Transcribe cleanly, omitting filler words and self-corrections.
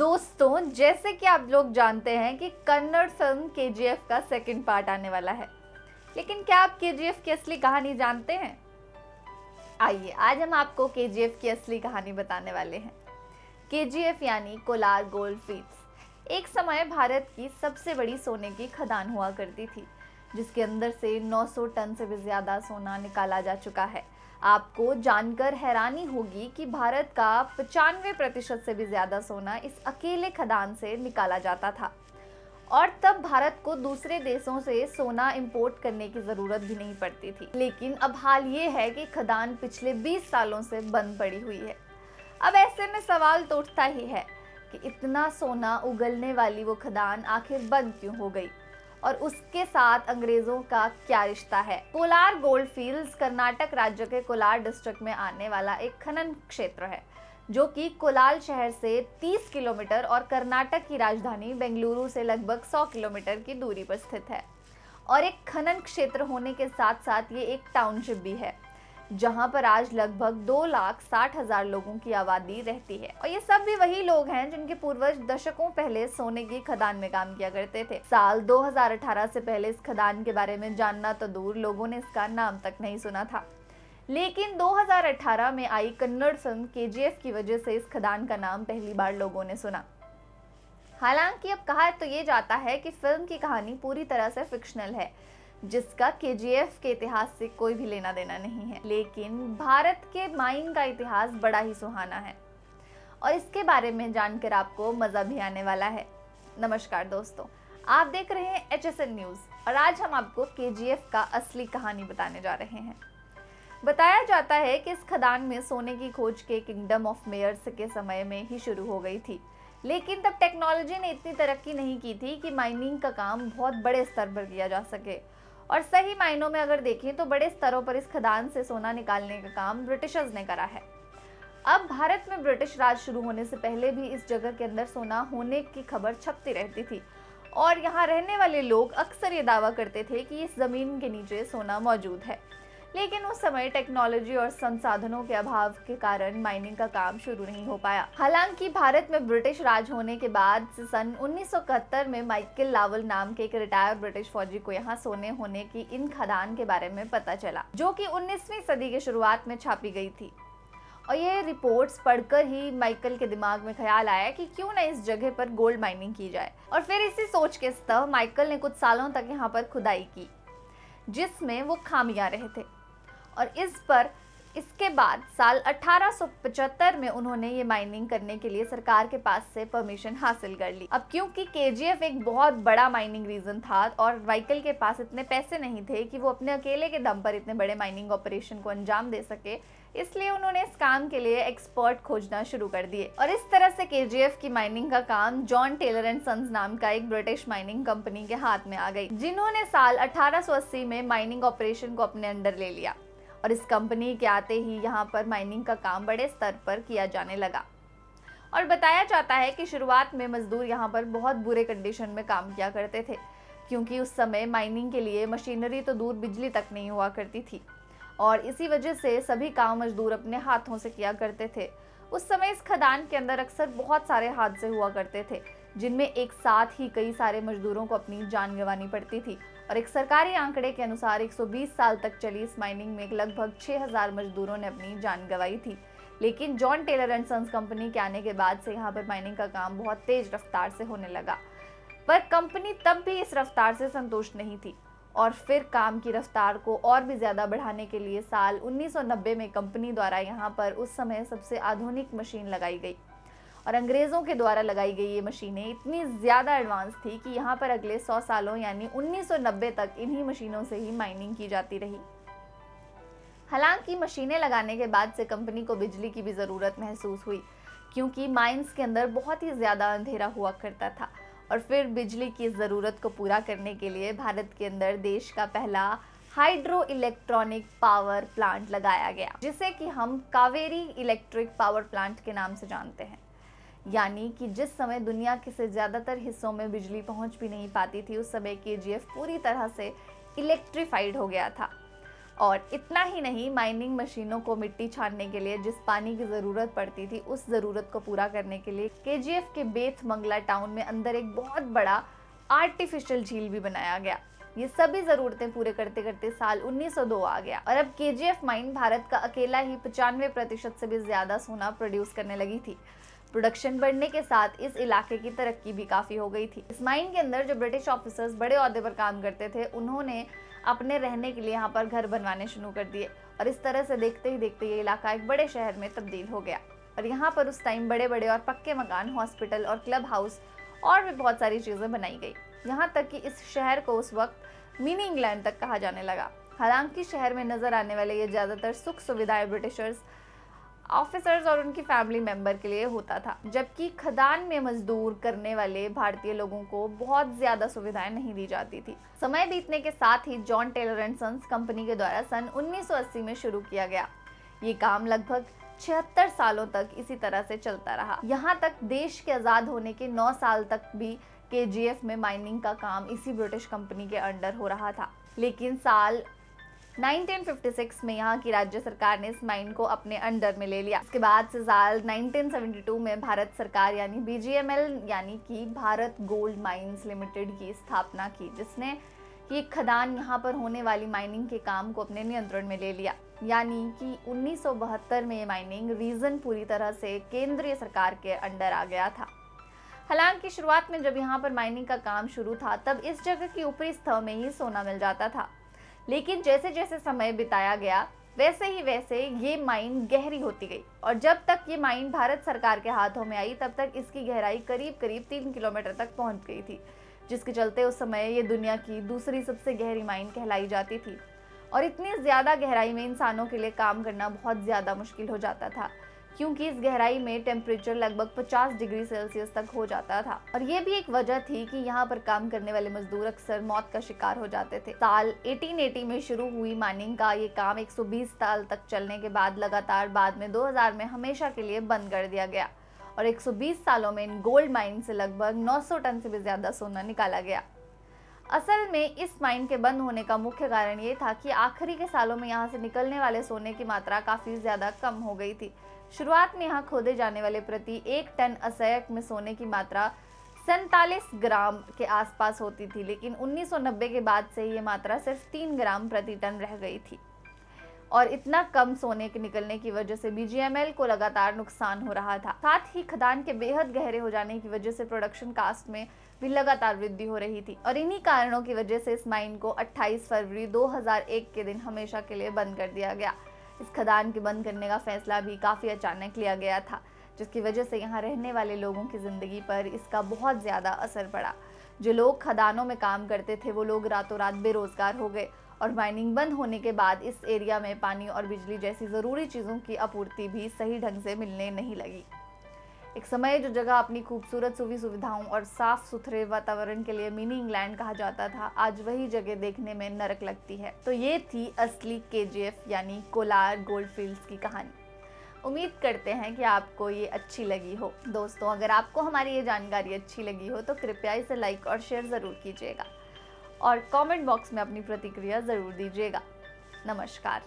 दोस्तों, जैसे कि आप लोग जानते हैं कि कन्नड़ फिल्म केजीएफ का सेकंड पार्ट आने वाला है। लेकिन क्या आप केजीएफ की असली कहानी जानते हैं? आइए आज हम आपको केजीएफ की असली कहानी बताने वाले हैं। केजीएफ यानी कोलार गोल्ड फील्ड्स एक समय भारत की सबसे बड़ी सोने की खदान हुआ करती थी, जिसके अंदर से 900 टन से भी ज्यादा सोना निकाला जा चुका है। आपको जानकर हैरानी होगी कि भारत का 95% से भी ज्यादा सोना इस अकेले खदान से निकाला जाता था और तब भारत को दूसरे देशों से सोना इंपोर्ट करने की जरूरत भी नहीं पड़ती थी। लेकिन अब हाल ये है कि खदान पिछले 20 सालों से बंद पड़ी हुई है। अब ऐसे में सवाल तो उठता ही है कि इतना सोना उगलने वाली वो खदान आखिर बंद क्यों हो गई और उसके साथ अंग्रेजों का क्या रिश्ता है। कोलार गोल्ड फील्ड्स कर्नाटक राज्य के कोलार डिस्ट्रिक्ट में आने वाला एक खनन क्षेत्र है, जो कि कोलार शहर से 30 किलोमीटर और कर्नाटक की राजधानी बेंगलुरु से लगभग 100 किलोमीटर की दूरी पर स्थित है। और एक खनन क्षेत्र होने के साथ साथ ये एक टाउनशिप भी है, जहां पर आज लगभग 2,60,000 लोगों की आबादी रहती है। और ये सब भी वही लोग हैं जिनके पूर्वज दशकों पहले सोने की खदान में काम किया करते थे। साल 2018 से पहले इस खदान के बारे में जानना तो दूर, लोगों ने इसका नाम तक नहीं सुना था। लेकिन 2018 में आई कन्नड़ फिल्म केजीएफ की वजह से इस खदान का नाम पहली बार लोगों ने सुना। हालांकि अब कहा तो ये जाता है कि फिल्म की कहानी पूरी तरह से फिक्शनल है, जिसका केजीएफ के इतिहास से कोई भी लेना देना नहीं है। लेकिन भारत के माइन का इतिहास बड़ा ही सुहाना है और इसके बारे में जानकर आपको मजा भी आने वाला है। नमस्कार दोस्तों, आप देख रहे हैं HSN न्यूज और आज हम आपको केजीएफ का असली कहानी बताने जा रहे हैं। बताया जाता है कि इस खदान में सोने की खोज के किंगडम ऑफ मेयर्स के समय में ही शुरू हो गई थी। लेकिन तब टेक्नोलॉजी ने इतनी तरक्की नहीं की थी कि माइनिंग का काम बहुत बड़े स्तर पर किया जा सके। और सही मायनों में अगर देखें तो बड़े स्तरों पर इस खदान से सोना निकालने का काम ब्रिटिशर्स ने करा है। अब भारत में ब्रिटिश राज शुरू होने से पहले भी इस जगह के अंदर सोना होने की खबर छपती रहती थी और यहाँ रहने वाले लोग अक्सर ये दावा करते थे कि इस जमीन के नीचे सोना मौजूद है। लेकिन उस समय टेक्नोलॉजी और संसाधनों के अभाव के कारण माइनिंग का काम शुरू नहीं हो पाया। हालांकि भारत में ब्रिटिश राज होने के बाद से सन 1971 में माइकल लावल नाम के एक रिटायर्ड ब्रिटिश फौजी को यहाँ सोने होने की इन खदान के बारे में पता चला, जो कि 19वीं सदी के शुरुआत में छापी गई थी। और ये रिपोर्ट्स पढ़कर ही माइकल के दिमाग में ख्याल आया कि क्यों न इस जगह पर गोल्ड माइनिंग की जाए। और फिर इसी सोच के तहत माइकल ने कुछ सालों तक यहाँ पर खुदाई की, जिसमें वो खामियां रहे थे। और इसके बाद साल 1875 में उन्होंने ये माइनिंग करने के लिए सरकार के पास से परमिशन हासिल कर ली। अब क्योंकि केजीएफ एक बहुत बड़ा माइनिंग रीजन था और माइकल के पास इतने पैसे नहीं थे कि वो अपने अकेले के दम पर इतने बड़े माइनिंग ऑपरेशन को अंजाम दे सके, इसलिए उन्होंने इस काम के लिए एक्सपर्ट खोजना शुरू कर दिए। और इस तरह से केजीएफ की माइनिंग का काम जॉन टेलर एंड सन्स नाम का एक ब्रिटिश माइनिंग कंपनी के हाथ में आ गई, जिन्होंने साल 1880 में माइनिंग ऑपरेशन को अपने अंडर ले लिया। और इस कंपनी के आते ही यहाँ पर माइनिंग का काम बड़े स्तर पर किया जाने लगा। और बताया जाता है कि शुरुआत में मजदूर यहाँ पर बहुत बुरे कंडीशन में काम किया करते थे, क्योंकि उस समय माइनिंग के लिए मशीनरी तो दूर बिजली तक नहीं हुआ करती थी और इसी वजह से सभी काम मजदूर अपने हाथों से किया करते थे। उस समय इस खदान के अंदर अक्सर बहुत सारे हादसे हुआ करते थे, जिनमें एक साथ ही कई सारे मजदूरों को अपनी जान गंवानी पड़ती थी। और एक सरकारी आंकड़े के अनुसार 120 साल तक चली इस माइनिंग में लगभग 6,000 मजदूरों ने अपनी जान गंवाई थी। लेकिन John Taylor and Sons company के आने के बाद से यहाँ पर माइनिंग का काम बहुत तेज रफ्तार से होने लगा, पर कंपनी तब भी इस रफ्तार से संतुष्ट नहीं थी और फिर काम की रफ्तार को और भी ज्यादा बढ़ाने के लिए साल 1990 में कंपनी द्वारा यहाँ पर उस समय सबसे आधुनिक मशीन लगाई गई। और अंग्रेजों के द्वारा लगाई गई ये मशीनें इतनी ज़्यादा एडवांस थी कि यहाँ पर अगले 100 सालों यानी 1990 तक इन्हीं मशीनों से ही माइनिंग की जाती रही। हालांकि मशीनें लगाने के बाद से कंपनी को बिजली की भी ज़रूरत महसूस हुई, क्योंकि माइंस के अंदर बहुत ही ज़्यादा अंधेरा हुआ करता था। और फिर बिजली की ज़रूरत को पूरा करने के लिए भारत के अंदर देश का पहला हाइड्रो इलेक्ट्रॉनिक पावर प्लांट लगाया गया, जिसे कि हम कावेरी इलेक्ट्रिक पावर प्लांट के नाम से जानते हैं। यानी कि जिस समय दुनिया के से ज़्यादातर हिस्सों में बिजली पहुंच भी नहीं पाती थी, उस समय केजीएफ पूरी तरह से इलेक्ट्रीफाइड हो गया था। और इतना ही नहीं, माइनिंग मशीनों को मिट्टी छानने के लिए जिस पानी की ज़रूरत पड़ती थी, उस ज़रूरत को पूरा करने के लिए केजीएफ के बेथ मंगला टाउन में अंदर एक बहुत बड़ा आर्टिफिशियल झील भी बनाया गया। ये सभी ज़रूरतें पूरे करते करते साल 1902 आ गया और अब केजीएफ माइन भारत का अकेला ही 95% से भी ज़्यादा सोना प्रोड्यूस करने लगी थी। प्रोडक्शन बढ़ने के साथ इस इलाके की तरक्की भी काफ़ी हो गई थी। इस माइन के अंदर जो ब्रिटिश ऑफिसर्स बड़े ओहदे पर काम करते थे, उन्होंने अपने रहने के लिए यहाँ पर घर बनवाने शुरू कर दिए और इस तरह से देखते ही देखते ये इलाका एक बड़े शहर में तब्दील हो गया। और यहाँ पर उस टाइम बड़े बड़े और पक्के मकान, हॉस्पिटल और क्लब हाउस और भी बहुत सारी चीज़ें बनाई गई। यहाँ तक कि इस शहर को उस वक्त मिनी इंग्लैंड तक कहा जाने लगा। हालांकि शहर में नजर आने वाले ये ज़्यादातर सुख सुविधाएं ब्रिटिशर्स, ऑफिसर्स और उनकी फैमिली मेंबर के लिए होता था, जबकि खदान में मजदूर करने वाले भारतीय लोगों को बहुत ज़्यादा सुविधाएं नहीं दी जाती थी। समय बीतने के साथ ही John Taylor and Sons company के द्वारा सन 1980 में शुरू किया गया। ये काम लगभग 76 सालों तक इसी तरह से चलता रहा। यहाँ तक देश के आज़ाद होने के 9 साल तक भी केजीएफ में माइनिंग का काम इसी ब्रिटिश कंपनी के अंडर हो रहा था। लेकिन साल 1956 में यहाँ की राज्य सरकार ने इस माइन को अपने अंडर में ले लिया। इसके बाद से साल 1972 में भारत सरकार यानी बीजीएमएल यानी कि भारत गोल्ड माइंस लिमिटेड की स्थापना की, जिसने ये खदान यहाँ पर होने वाली माइनिंग के काम को अपने नियंत्रण में ले लिया। यानी कि 1972 में ये माइनिंग रीजन पूरी तरह से केंद्रीय सरकार के अंडर आ गया था। हालांकि शुरुआत में जब यहाँ पर माइनिंग का काम शुरू था, तब इस जगह की ऊपरी सतह में ही सोना मिल जाता था। लेकिन जैसे जैसे समय बिताया गया, वैसे ये माइन गहरी होती गई और जब तक ये माइन भारत सरकार के हाथों में आई, तब तक इसकी गहराई करीब 3 किलोमीटर तक पहुंच गई थी, जिसके चलते उस समय ये दुनिया की दूसरी सबसे गहरी माइन कहलाई जाती थी। और इतनी ज़्यादा गहराई में इंसानों के लिए काम करना बहुत ज़्यादा मुश्किल हो जाता था, क्योंकि इस गहराई में टेम्परेचर लगभग 50 डिग्री सेल्सियस तक हो जाता था। और ये भी एक वजह थी कि यहाँ पर काम करने वाले मजदूर अक्सर मौत का शिकार हो जाते थे। साल 1880 में शुरू हुई माइनिंग का ये काम 120 साल तक चलने के बाद लगातार बाद में 2000 में हमेशा के लिए बंद कर दिया गया और 120 सालों में इन गोल्ड माइन से लगभग 900 टन से भी ज़्यादा सोना निकाला गया। असल में इस माइन के बंद होने का मुख्य कारण ये था कि आखिरी के सालों में यहाँ से निकलने वाले सोने की मात्रा काफ़ी ज़्यादा कम हो गई थी। शुरुआत में यहाँ खोदे जाने वाले प्रति 1 टन असयक में सोने की मात्रा 47 ग्राम के आसपास होती थी, लेकिन 1990 के बाद से ये मात्रा सिर्फ 3 ग्राम प्रति टन रह गई थी। और इतना कम सोने के निकलने की वजह से बीजीएमएल को लगातार नुकसान हो रहा था। साथ ही खदान के बेहद गहरे हो जाने की वजह से प्रोडक्शन कास्ट में भी लगातार वृद्धि हो रही थी और इन्हीं कारणों की वजह से इस माइन को 28 फरवरी 2001 के दिन हमेशा के लिए बंद कर दिया गया। इस खदान के बंद करने का फैसला भी काफ़ी अचानक लिया गया था, जिसकी वजह से यहाँ रहने वाले लोगों की ज़िंदगी पर इसका बहुत ज़्यादा असर पड़ा। जो लोग खदानों में काम करते थे, वो लोग रातों रात बेरोजगार हो गए और माइनिंग बंद होने के बाद इस एरिया में पानी और बिजली जैसी ज़रूरी चीज़ों की आपूर्ति भी सही ढंग से मिलने नहीं लगी। एक समय जो जगह अपनी खूबसूरत सुविधाओं और साफ सुथरे वातावरण के लिए मिनी इंग्लैंड कहा जाता था, आज वही जगह देखने में नरक लगती है। तो ये थी असली केजीएफ यानी कोलार गोल्डफील्ड्स की कहानी। उम्मीद करते हैं कि आपको ये अच्छी लगी हो। दोस्तों, अगर आपको हमारी ये जानकारी अच्छी लगी हो तो कृपया इसे लाइक और शेयर ज़रूर कीजिएगा और कमेंट बॉक्स में अपनी प्रतिक्रिया ज़रूर दीजिएगा। नमस्कार।